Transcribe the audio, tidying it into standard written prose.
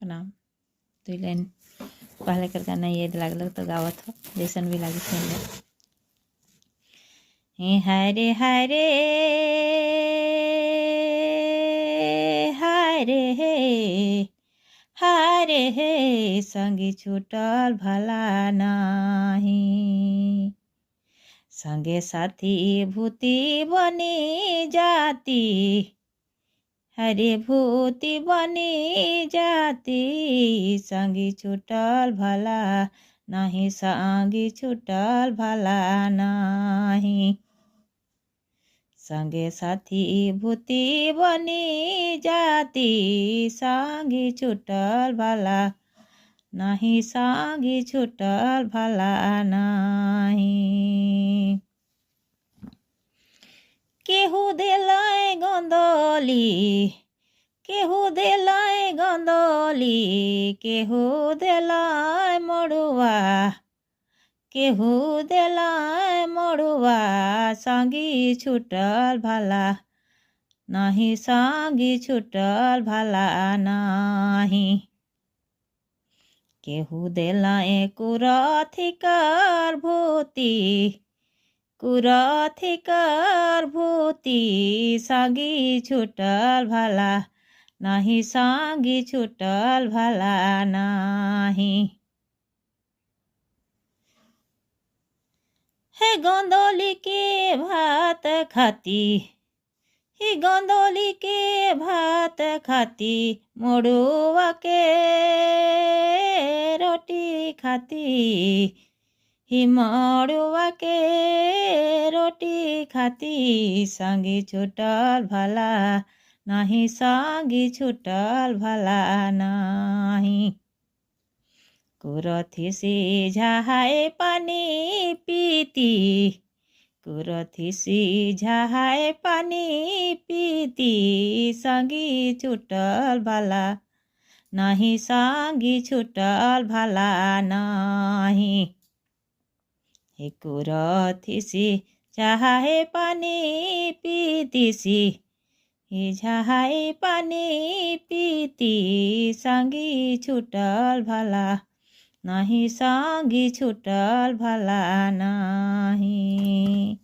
प्रणाम। 2 लाइन पहले कर गाना याद लागल तो गावत हो, जैसन भी लागी सुन ले। हरे हरे हरे हे हरे हे संगी छूटल भला नाही, संगे साथी भूति बनी जाती, हरे भूति बनी जाती, संगी छूटल भला नहीं, संगी छूटल भला नहीं, संगे साथी भूति बनी जाती, संगी छूटल भला नहीं, संगी छूटल भला नहीं। केहू देलाय गंदोली, केहू देलाय गंदोली, केहू देलाय मड़ुआ, केहू देलाय मड़ुआ, संगी छूटल भला नहीं, संगी छूटल भला नहीं। केहू देलाय कुरथी कर भूति, कुरथी कर भूति, संगी छूटल भला नहीं, संगी छूटल भला नहीं। हे गोंदोली के भात खाती, ही गोंदोली के भात खाती, मड़ुआ के रोटी खाती, ही मड़ुआ के रोटी खाती, संगी छूटल भला नहीं, संगी छूटल भला नहीं। कुरथी सिझाए पानी पीती, कुरथी सिझाए पानी पीती, संगी छूटल भला नहीं, संगी छूटल भला नहीं। हे कुरथी सिझाए पानी पीती सी, सिझाए पानी पीती, संगी छूटल भला नहीं, संगी छूटल भला नहीं।